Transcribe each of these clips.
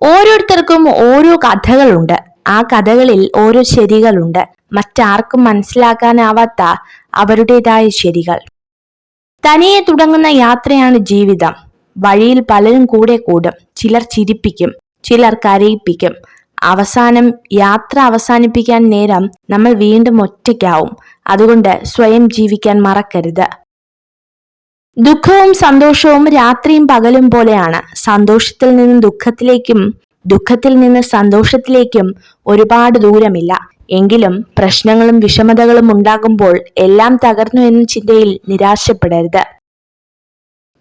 ഓരോരുത്തർക്കും ഓരോ കഥകളുണ്ട്. ആ കഥകളിൽ ഓരോ ശരികളുണ്ട്, മറ്റാർക്കും മനസ്സിലാക്കാനാവാത്ത അവരുടേതായ ശരികൾ. തനിയെ തുടങ്ങുന്ന യാത്രയാണ് ജീവിതം. വഴിയിൽ പലരും കൂടെ കൂടും. ചിലർ ചിരിപ്പിക്കും, ചിലർ കരയിപ്പിക്കും. അവസാനം യാത്ര അവസാനിപ്പിക്കാൻ നേരം നമ്മൾ വീണ്ടും ഒറ്റയ്ക്കാവും. അതുകൊണ്ട് സ്വയം ജീവിക്കാൻ മറക്കരുത്. ദുഃഖവും സന്തോഷവും രാത്രിയും പകലും പോലെയാണ്. സന്തോഷത്തിൽ നിന്ന് ദുഃഖത്തിലേക്കും ദുഃഖത്തിൽ നിന്ന് സന്തോഷത്തിലേക്കും ഒരുപാട് ദൂരമില്ല. എങ്കിലും പ്രശ്നങ്ങളും വിഷമതകളും ഉണ്ടാകുമ്പോൾ എല്ലാം തകർന്നു എന്ന ചിന്തയിൽ നിരാശപ്പെടരുത്.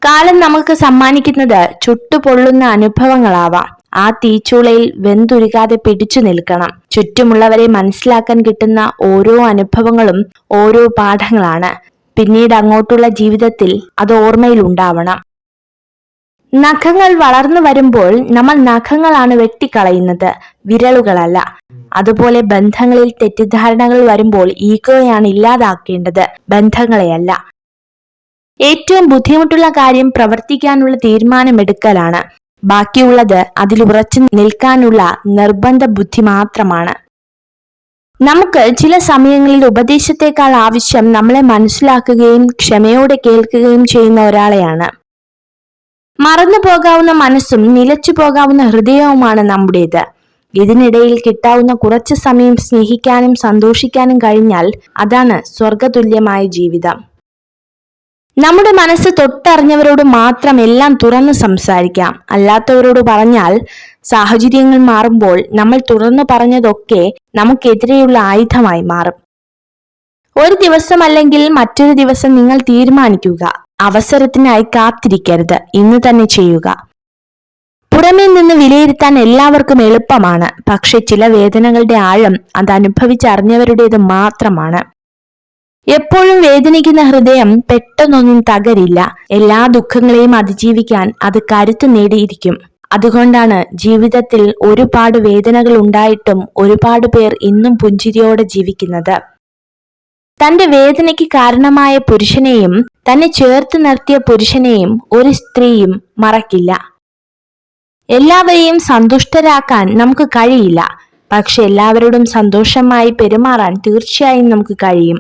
കാലം നമുക്ക് സമ്മാനിക്കുന്നത് ചുട്ടുപൊള്ളുന്ന അനുഭവങ്ങളാവാം. ആ തീച്ചൂളയിൽ വെന്തുരുകാതെ പിടിച്ചു നിൽക്കണം. ചുറ്റുമുള്ളവരെ മനസ്സിലാക്കാൻ കിട്ടുന്ന ഓരോ അനുഭവങ്ങളും ഓരോ പാഠങ്ങളാണ്. പിന്നീട് അങ്ങോട്ടുള്ള ജീവിതത്തിൽ അത് ഓർമ്മയിൽ ഉണ്ടാവണം. നഖങ്ങൾ വളർന്നു വരുമ്പോൾ നമ്മൾ നഖങ്ങളാണ് വെട്ടിക്കളയുന്നത്, വിരലുകളല്ല. അതുപോലെ ബന്ധങ്ങളിൽ തെറ്റിദ്ധാരണകൾ വരുമ്പോൾ ഈഗോയാണ് ഇല്ലാതാക്കേണ്ടത്, ബന്ധങ്ങളെയല്ല. ഏറ്റവും ബുദ്ധിമുട്ടുള്ള കാര്യം പ്രവർത്തിക്കാനുള്ള തീരുമാനമെടുക്കലാണ്. ബാക്കിയുള്ളത് അതിൽ ഉറച്ചു നിൽക്കാനുള്ള നിർബന്ധ ബുദ്ധി മാത്രമാണ്. നമുക്ക് ചില സമയങ്ങളിൽ ഉപദേശത്തെക്കാൾ ആവശ്യം നമ്മളെ മനസ്സിലാക്കുകയും ക്ഷമയോടെ കേൾക്കുകയും ചെയ്യുന്ന ഒരാളെയാണ്. മറന്നു പോകാവുന്ന മനസ്സും നിലച്ചു പോകാവുന്ന ഹൃദയവുമാണ് നമ്മുടേത്. ഇതിനിടയിൽ കിട്ടാവുന്ന കുറച്ചു സമയം സ്നേഹിക്കാനും സന്തോഷിക്കാനും കഴിഞ്ഞാൽ അതാണ് സ്വർഗതുല്യമായ ജീവിതം. നമ്മുടെ മനസ്സ് തൊട്ടറിഞ്ഞവരോട് മാത്രം എല്ലാം തുറന്നു സംസാരിക്കാം. അല്ലാത്തവരോട് പറഞ്ഞാൽ സാഹചര്യങ്ങൾ മാറുമ്പോൾ നമ്മൾ തുറന്നു പറഞ്ഞതൊക്കെ നമുക്കെതിരെയുള്ള ആയുധമായി മാറും. ഒരു ദിവസം അല്ലെങ്കിൽ മറ്റൊരു ദിവസം നിങ്ങൾ തീരുമാനിക്കുക. അവസരത്തിനായി കാത്തിരിക്കരുത്, ഇന്ന് തന്നെ ചെയ്യുക. പുറമേ നിന്ന് വിലയിരുത്താൻ എല്ലാവർക്കും എളുപ്പമാണ്. പക്ഷെ ചില വേദനകളുടെ ആഴം അത് അനുഭവിച്ചറിഞ്ഞവരുടേത് മാത്രമാണ്. എപ്പോഴും വേദനിക്കുന്ന ഹൃദയം പെട്ടെന്നൊന്നും തകരില്ല. എല്ലാ ദുഃഖങ്ങളെയും അതിജീവിക്കാൻ അത് കരുത്ത് നേടിയിരിക്കും. അതുകൊണ്ടാണ് ജീവിതത്തിൽ ഒരുപാട് വേദനകൾ ഉണ്ടായിട്ടും ഒരുപാട് പേർ ഇന്നും പുഞ്ചിരിയോടെ ജീവിക്കുന്നത്. തന്റെ വേദനയ്ക്ക് കാരണമായ പുരുഷനെയും തന്നെ ചേർത്ത് നിർത്തിയ പുരുഷനെയും ഒരു സ്ത്രീയും മറക്കില്ല. എല്ലാവരെയും സന്തുഷ്ടരാക്കാൻ നമുക്ക് കഴിയില്ല, പക്ഷെ എല്ലാവരോടും സന്തോഷമായി പെരുമാറാൻ തീർച്ചയായും നമുക്ക് കഴിയും.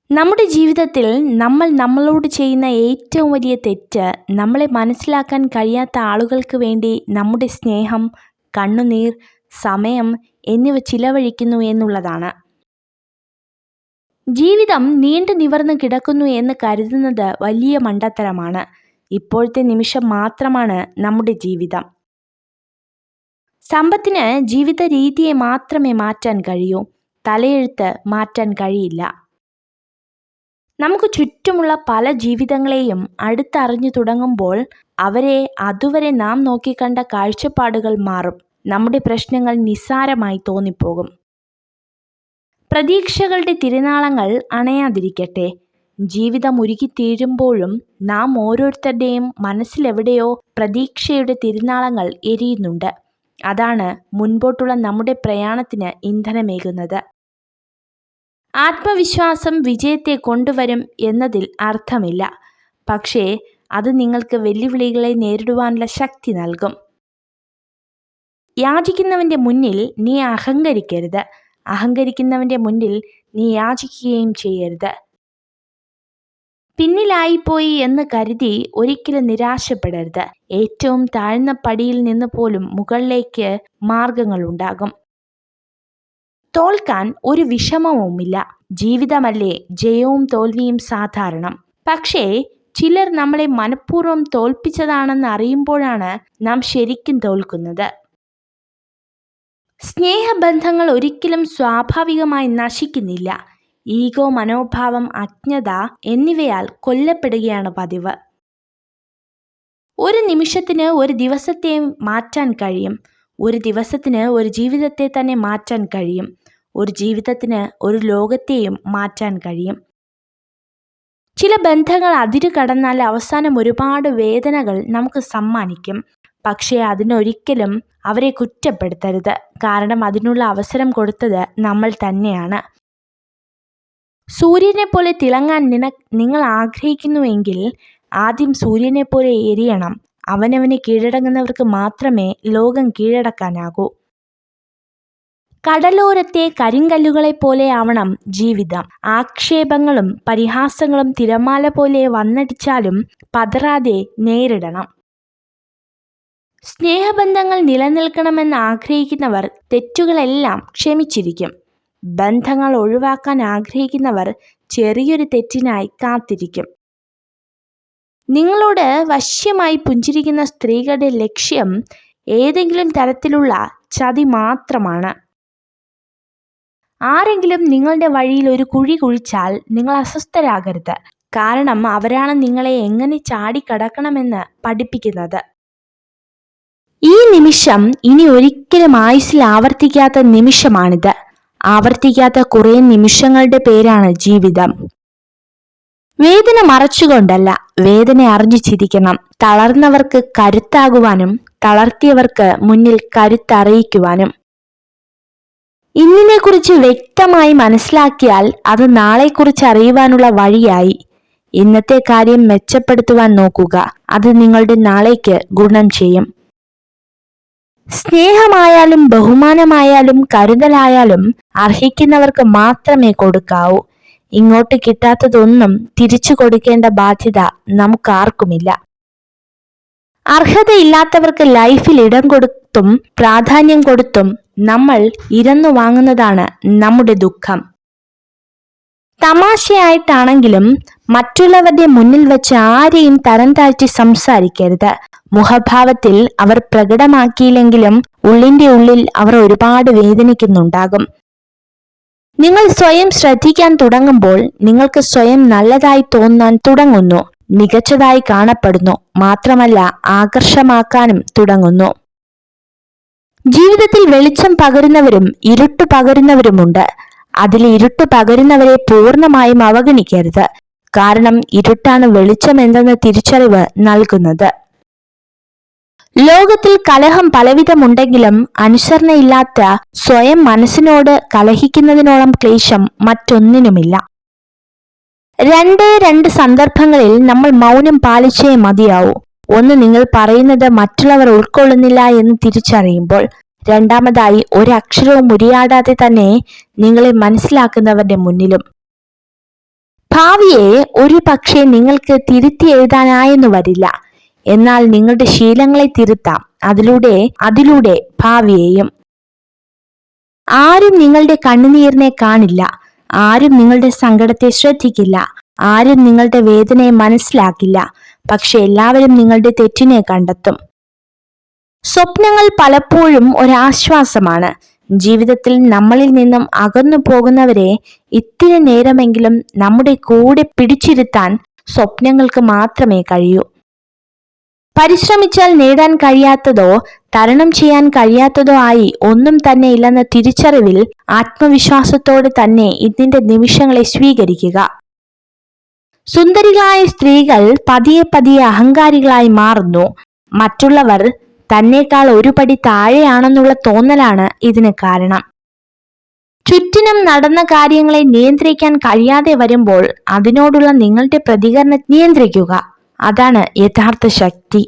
നമ്മുടെ ജീവിതത്തിൽ നമ്മൾ നമ്മളോട് ചെയ്യുന്ന ഏറ്റവും വലിയ തെറ്റ് നമ്മളെ മനസ്സിലാക്കാൻ കഴിയാത്ത ആളുകൾക്ക് വേണ്ടി നമ്മുടെ സ്നേഹം, കണ്ണുനീർ, സമയം എന്നിവ ചിലവഴിക്കുന്നു എന്നുള്ളതാണ്. ജീവിതം നീണ്ടു നിവർന്നു കിടക്കുന്നു എന്ന് കരുതുന്നത് വലിയ മണ്ടത്തരമാണ്. ഇപ്പോഴത്തെ നിമിഷം മാത്രമാണ് നമ്മുടെ ജീവിതം. സമ്പത്തിന് ജീവിത രീതിയെ മാത്രമേ മാറ്റാൻ കഴിയൂ, തലയെഴുത്ത് മാറ്റാൻ കഴിയില്ല. നമുക്ക് ചുറ്റുമുള്ള പല ജീവിതങ്ങളെയും അടുത്തറിഞ്ഞു തുടങ്ങുമ്പോൾ അവരെ അതുവരെ നാം നോക്കിക്കണ്ട കാഴ്ചപ്പാടുകൾ മാറും. നമ്മുടെ പ്രശ്നങ്ങൾ നിസ്സാരമായി തോന്നിപ്പോകും. പ്രതീക്ഷകളുടെ തിരുനാളങ്ങൾ അണയാതിരിക്കട്ടെ. ജീവിതം ഉരുകിത്തീരുമ്പോഴും നാം ഓരോരുത്തരുടെയും മനസ്സിലെവിടെയോ പ്രതീക്ഷയുടെ തിരുനാളങ്ങൾ എരിയുന്നുണ്ട്. അതാണ് മുൻപോട്ടുള്ള നമ്മുടെ പ്രയാണത്തിന് ഇന്ധനമേകുന്നത്. ആത്മവിശ്വാസം വിജയത്തെ കൊണ്ടുവരും എന്നതിൽ അർത്ഥമില്ല. പക്ഷേ അത് നിങ്ങൾക്ക് വെല്ലുവിളികളെ നേരിടുവാനുള്ള ശക്തി നൽകും. യാചിക്കുന്നവന്റെ മുന്നിൽ നീ അഹങ്കരിക്കരുത്. അഹങ്കരിക്കുന്നവന്റെ മുന്നിൽ നീ യാചിക്കുകയും ചെയ്യരുത്. പിന്നിലായിപ്പോയി എന്ന് കരുതി ഒരിക്കലും നിരാശപ്പെടരുത്. ഏറ്റവും താഴ്ന്ന പടിയിൽ നിന്ന് പോലും മുകളിലേക്ക് മാർഗങ്ങളുണ്ടാകും. തോൽക്കാൻ ഒരു വിഷമവുമില്ല. ജീവിതമല്ലേ, ജയവും തോൽവിയും സാധാരണം. പക്ഷേ ചിലർ നമ്മളെ മനഃപൂർവ്വം തോൽപ്പിച്ചതാണെന്ന് അറിയുമ്പോഴാണ് നാം ശരിക്കും തോൽക്കുന്നത്. സ്നേഹബന്ധങ്ങൾ ഒരിക്കലും സ്വാഭാവികമായി നശിക്കുന്നില്ല. ഈഗോ, മനോഭാവം, അജ്ഞത എന്നിവയാൽ കൊല്ലപ്പെടുകയാണ് പതിവ്. ഒരു നിമിഷത്തിന് ഒരു ദിവസത്തെ മാറ്റാൻ കഴിയും. ഒരു ദിവസത്തിന് ഒരു ജീവിതത്തെ തന്നെ മാറ്റാൻ കഴിയും. ഒരു ജീവിതത്തിന് ഒരു ലോകത്തെയും മാറ്റാൻ കഴിയും. ചില ബന്ധങ്ങൾ അതിരു കടന്നാൽ അവസാനം ഒരുപാട് വേദനകൾ നമുക്ക് സമ്മാനിക്കും. പക്ഷേ അതിനൊരിക്കലും അവരെ കുറ്റപ്പെടുത്തരുത്. കാരണം അതിനുള്ള അവസരം കൊടുത്തത് നമ്മൾ തന്നെയാണ്. സൂര്യനെ പോലെ തിളങ്ങാൻ നിങ്ങൾ ആഗ്രഹിക്കുന്നുവെങ്കിൽ ആദ്യം സൂര്യനെ പോലെ എരിയണം. അവനവനെ കീഴടങ്ങുന്നവർക്ക് മാത്രമേ ലോകം കീഴടക്കാനാകൂ. കടലോരത്തെ കരിങ്കല്ലുകളെ പോലെ ആവണം ജീവിതം. ആക്ഷേപങ്ങളും പരിഹാസങ്ങളും തിരമാല പോലെ വന്നടിച്ചാലും പതറാതെ നേരിടണം. സ്നേഹബന്ധങ്ങൾ നിലനിൽക്കണമെന്ന് ആഗ്രഹിക്കുന്നവർ തെറ്റുകളെല്ലാം ക്ഷമിച്ചിരിക്കും. ബന്ധങ്ങൾ ഒഴിവാക്കാൻ ആഗ്രഹിക്കുന്നവർ ചെറിയൊരു തെറ്റിനായി കാത്തിരിക്കും. നിങ്ങളോട് വശ്യമായി പുഞ്ചിരിക്കുന്ന സ്ത്രീകളുടെ ലക്ഷ്യം ഏതെങ്കിലും തരത്തിലുള്ള ചതി മാത്രമാണ്. ആരെങ്കിലും നിങ്ങളുടെ വഴിയിൽ ഒരു കുഴി കുഴിച്ചാൽ നിങ്ങൾ അസ്വസ്ഥരാകരുത്. കാരണം അവരാണ് നിങ്ങളെ എങ്ങനെ ചാടിക്കടക്കണമെന്ന് പഠിപ്പിക്കുന്നത്. ഈ നിമിഷം ഇനി ഒരിക്കലും ആയുസ്സിൽ ആവർത്തിക്കാത്ത നിമിഷമാണിത്. ആവർത്തിക്കാത്ത കുറേ നിമിഷങ്ങളുടെ പേരാണ് ജീവിതം. വേദന മറച്ചുകൊണ്ടല്ല, വേദന അറിഞ്ഞു ചിരിക്കണം. തളർന്നവർക്ക് കരുത്താകുവാനും തളർത്തിയവർക്ക് മുന്നിൽ കരുത്തറിയിക്കുവാനും. ഇന്നിനെക്കുറിച്ച് വ്യക്തമായി മനസ്സിലാക്കിയാൽ അത് നാളെക്കുറിച്ച് അറിയുവാനുള്ള വഴിയായി. ഇന്നത്തെ കാര്യം മെച്ചപ്പെടുത്തുവാൻ നോക്കുക. അത് നിങ്ങളുടെ നാളേക്ക് ഗുണം ചെയ്യും. സ്നേഹമായാലും ബഹുമാനമായാലും കരുതലായാലും അർഹിക്കുന്നവർക്ക് മാത്രമേ കൊടുക്കാവൂ. ഇങ്ങോട്ട് കിട്ടാത്തതൊന്നും തിരിച്ചു കൊടുക്കേണ്ട ബാധ്യത നമുക്കാർക്കുമില്ല. അർഹതയില്ലാത്തവർക്ക് ലൈഫിൽ ഇടം കൊടുത്തും പ്രാധാന്യം കൊടുത്തും നമ്മൾ ഇരന്നു വാങ്ങുന്നതാണ് നമ്മുടെ ദുഃഖം. തമാശയായിട്ടാണെങ്കിലും മറ്റുള്ളവരുടെ മുന്നിൽ വെച്ച് ആരെയും തരം താഴ്ത്തി സംസാരിക്കരുത്. മുഖഭാവത്തിൽ അവർ പ്രകടമാക്കിയില്ലെങ്കിലും ഉള്ളിന്റെ ഉള്ളിൽ അവർ ഒരുപാട് വേദനിക്കുന്നുണ്ടാകും. നിങ്ങൾ സ്വയം ശ്രദ്ധിക്കാൻ തുടങ്ങുമ്പോൾ നിങ്ങൾക്ക് സ്വയം നല്ലതായി തോന്നാൻ തുടങ്ങുന്നു, മികച്ചതായി കാണപ്പെടുന്നു, മാത്രമല്ല ആകർഷമാക്കാനും തുടങ്ങുന്നു. ജീവിതത്തിൽ വെളിച്ചം പകരുന്നവരും ഇരുട്ട് പകരുന്നവരുമുണ്ട്. അതിൽ ഇരുട്ട് പകരുന്നവരെ പൂർണ്ണമായും അവഗണിക്കരുത്. കാരണം ഇരുട്ടാണ് വെളിച്ചം എന്തെന്ന തിരിച്ചറിവ് നൽകുന്നത്. ലോകത്തിൽ കലഹം പലവിധമുണ്ടെങ്കിലും അനുസരണയില്ലാത്ത സ്വയം മനസ്സിനോട് കലഹിക്കുന്നതിനോളം ക്ലേശം മറ്റൊന്നിനുമില്ല. രണ്ട് സന്ദർഭങ്ങളിൽ നമ്മൾ മൗനം പാലിച്ചേ മതിയാവൂ. ഒന്ന്, നിങ്ങൾ പറയുന്നത് മറ്റുള്ളവർ ഉൾക്കൊള്ളുന്നില്ല എന്ന് തിരിച്ചറിയുമ്പോൾ. രണ്ടാമതായി, ഒരക്ഷരവും ഉരിയാടാതെ തന്നെ നിങ്ങളെ മനസ്സിലാക്കുന്നവരുടെ മുന്നിലും. ഭാവിയെ ഒരു പക്ഷേ നിങ്ങൾക്ക് തിരുത്തി എഴുതാനായെന്നു വരില്ല. എന്നാൽ നിങ്ങളുടെ ശീലങ്ങളെ തിരുത്താം. അതിലൂടെ ഭാവിയെയും. ആരും നിങ്ങളുടെ കണ്ണുനീരിനെ കാണില്ല. ആരും നിങ്ങളുടെ സങ്കടത്തെ ശ്രദ്ധിക്കില്ല. ആരും നിങ്ങളുടെ വേദനയെ മനസ്സിലാക്കില്ല. പക്ഷെ എല്ലാവരും നിങ്ങളുടെ തെറ്റിനെ കണ്ടെത്തും. സ്വപ്നങ്ങൾ പലപ്പോഴും ഒരാശ്വാസമാണ്. ജീവിതത്തിൽ നമ്മളിൽ നിന്നും അകന്നു പോകുന്നവരെ ഇത്തിരി നേരമെങ്കിലും നമ്മുടെ കൂടെ പിടിച്ചിരുത്താൻ സ്വപ്നങ്ങൾക്ക് മാത്രമേ കഴിയൂ. പരിശ്രമിച്ചാൽ നേടാൻ കഴിയാത്തതോ തരണം ചെയ്യാൻ കഴിയാത്തതോ ആയി ഒന്നും തന്നെ ഇല്ലെന്ന തിരിച്ചറിവിൽ ആത്മവിശ്വാസത്തോടെ തന്നെ ഇതിന്റെ നിമിഷങ്ങളെ സ്വീകരിക്കുക. സുന്ദരികളായ സ്ത്രീകൾ പതിയെ പതിയെ അഹങ്കാരികളായി മാറുന്നു. മറ്റുള്ളവർ തന്നേക്കാൾ ഒരു പടി താഴെയാണെന്നുള്ള തോന്നലാണ് ഇതിന് കാരണം. ചുറ്റിനും നടന്ന കാര്യങ്ങളെ നിയന്ത്രിക്കാൻ കഴിയാതെ വരുമ്പോൾ അതിനോടുള്ള നിങ്ങളുടെ പ്രതികരണം നിയന്ത്രിക്കുക. അതാണ് യഥാർത്ഥ ശക്തി.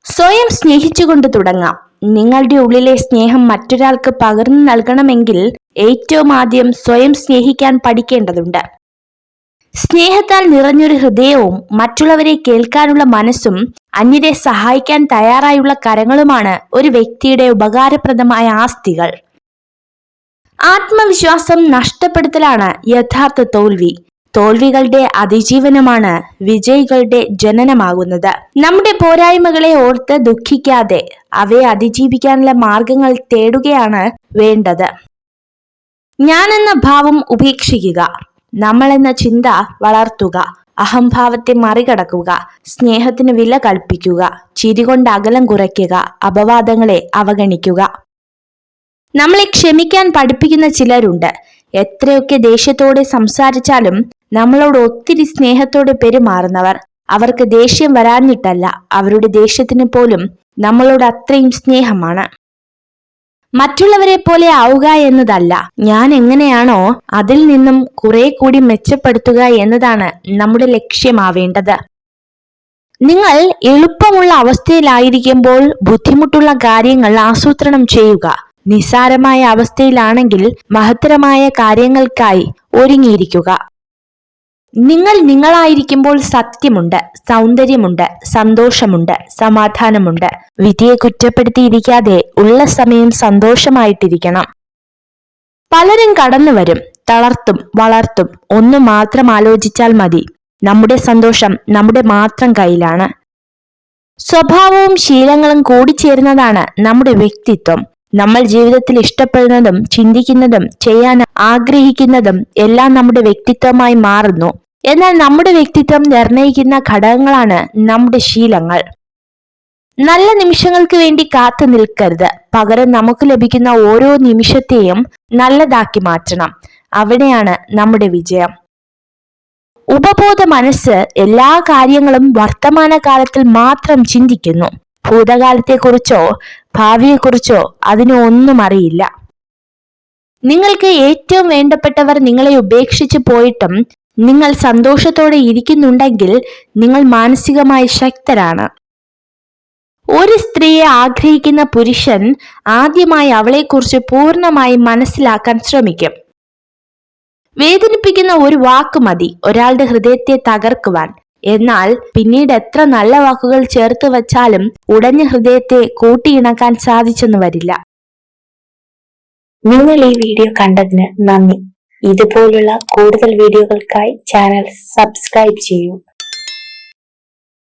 സ്വയം സ്നേഹിച്ചുകൊണ്ട് തുടങ്ങാം. നിങ്ങളുടെ ഉള്ളിലെ സ്നേഹം മറ്റൊരാൾക്ക് പകർന്നു നൽകണമെങ്കിൽ ഏറ്റവും ആദ്യം സ്വയം സ്നേഹിക്കാൻ പഠിക്കേണ്ടതുണ്ട്. സ്നേഹത്താൽ നിറഞ്ഞൊരു ഹൃദയവും മറ്റുള്ളവരെ കേൾക്കാനുള്ള മനസ്സും അന്യരെ സഹായിക്കാൻ തയ്യാറായുള്ള കരങ്ങളുമാണ് ഒരു വ്യക്തിയുടെ ഉപകാരപ്രദമായ ആസ്തികൾ. ആത്മവിശ്വാസം നഷ്ടപ്പെടുത്തലാണ് യഥാർത്ഥ തോൽവി. തോൽവികളുടെ അതിജീവനമാണ് വിജയികളുടെ ജനനമാകുന്നത്. നമ്മുടെ പോരായ്മകളെ ഓർത്ത് ദുഃഖിക്കാതെ അവയെ അതിജീവിക്കാനുള്ള മാർഗങ്ങൾ തേടുകയാണ് വേണ്ടത്. ഞാനെന്ന ഭാവം ഉപേക്ഷിക്കുക. നമ്മളെന്ന ചിന്ത വളർത്തുക. അഹംഭാവത്തെ മറികടക്കുക. സ്നേഹത്തിന് വില കൽപ്പിക്കുക. ചിരികൊണ്ട് അകലം കുറയ്ക്കുക. അപവാദങ്ങളെ അവഗണിക്കുക. നമ്മളെ ക്ഷമിക്കാൻ പഠിപ്പിക്കുന്ന ചിലരുണ്ട്. എത്രയൊക്കെ ദേഷ്യത്തോടെ സംസാരിച്ചാലും നമ്മളോട് ഒത്തിരി സ്നേഹത്തോടെ പെരുമാറുന്നവർ. അവർക്ക് ദേഷ്യം വരാഞ്ഞിട്ടല്ല, അവരുടെ ദേഷ്യത്തിന് പോലും നമ്മളോട് അത്രയും സ്നേഹമാണ്. മറ്റുള്ളവരെ പോലെ ആവുക എന്നതല്ല, ഞാൻ എങ്ങനെയാണോ അതിൽ നിന്നും കുറെ കൂടി മെച്ചപ്പെടുത്തുക എന്നതാണ് നമ്മുടെ ലക്ഷ്യമാവേണ്ടത്. നിങ്ങൾ എളുപ്പമുള്ള അവസ്ഥയിലായിരിക്കുമ്പോൾ ബുദ്ധിമുട്ടുള്ള കാര്യങ്ങൾ ആസൂത്രണം ചെയ്യുക. നിസ്സാരമായ അവസ്ഥയിലാണെങ്കിൽ മഹത്തരമായ കാര്യങ്ങൾക്കായി ഒരുങ്ങിയിരിക്കുക. നിങ്ങൾ നിങ്ങളായിരിക്കുമ്പോൾ സത്യമുണ്ട്, സൗന്ദര്യമുണ്ട്, സന്തോഷമുണ്ട്, സമാധാനമുണ്ട്. വിധിയെ കുറ്റപ്പെടുത്തിയിരിക്കാതെ ഉള്ള സമയം സന്തോഷമായിട്ടിരിക്കണം. പലരും കടന്നു വരും, തളർത്തും, വളർത്തും. ഒന്ന് മാത്രം ആലോചിച്ചാൽ മതി, നമ്മുടെ സന്തോഷം നമ്മുടെ മാത്രം കയ്യിലാണ്. സ്വഭാവവും ശീലങ്ങളും കൂടിച്ചേരുന്നതാണ് നമ്മുടെ വ്യക്തിത്വം. നമ്മൾ ജീവിതത്തിൽ ഇഷ്ടപ്പെടുന്നതും ചിന്തിക്കുന്നതും ചെയ്യാൻ ആഗ്രഹിക്കുന്നതും എല്ലാം നമ്മുടെ വ്യക്തിത്വമായി മാറുന്നു. എന്നാൽ നമ്മുടെ വ്യക്തിത്വം നിർണയിക്കുന്ന ഘടകങ്ങളാണ് നമ്മുടെ ശീലങ്ങൾ. നല്ല നിമിഷങ്ങൾക്ക് വേണ്ടി കാത്തു നിൽക്കരുത്, പകരം നമുക്ക് ലഭിക്കുന്ന ഓരോ നിമിഷത്തെയും നല്ലതാക്കി മാറ്റണം. അവിടെയാണ് നമ്മുടെ വിജയം. ഉപബോധ മനസ്സ് എല്ലാ കാര്യങ്ങളും വർത്തമാനകാലത്തിൽ മാത്രം ചിന്തിക്കുന്നു. ഭൂതകാലത്തെക്കുറിച്ചോ ഭാവിയെക്കുറിച്ചോ അതിന് ഒന്നും അറിയില്ല. നിങ്ങൾക്ക് ഏറ്റവും വേണ്ടപ്പെട്ടവർ നിങ്ങളെ ഉപേക്ഷിച്ച് പോയിട്ടും നിങ്ങൾ സന്തോഷത്തോടെ ഇരിക്കുന്നുണ്ടെങ്കിൽ നിങ്ങൾ മാനസികമായി ശക്തരാണ്. ഒരു സ്ത്രീയെ ആഗ്രഹിക്കുന്ന പുരുഷൻ ആദ്യമായി അവളെക്കുറിച്ച് പൂർണ്ണമായി മനസ്സിലാക്കാൻ ശ്രമിക്കും. വേദനിപ്പിക്കുന്ന ഒരു വാക്ക് മതി ഒരാളുടെ ഹൃദയത്തെ തകർക്കുവാൻ. എന്നാൽ പിന്നീട് എത്ര നല്ല വാക്കുകൾ ചേർത്ത് വച്ചാലും ഉടഞ്ഞ ഹൃദയത്തെ കൂട്ടിയിണക്കാൻ സാധിച്ചെന്ന് വരില്ല. നിങ്ങൾ ഈ വീഡിയോ കണ്ടതിന് നന്ദി. ഇതുപോലുള്ള കൂടുതൽ വീഡിയോകൾക്കായി ചാനൽ സബ്സ്ക്രൈബ് ചെയ്യൂ.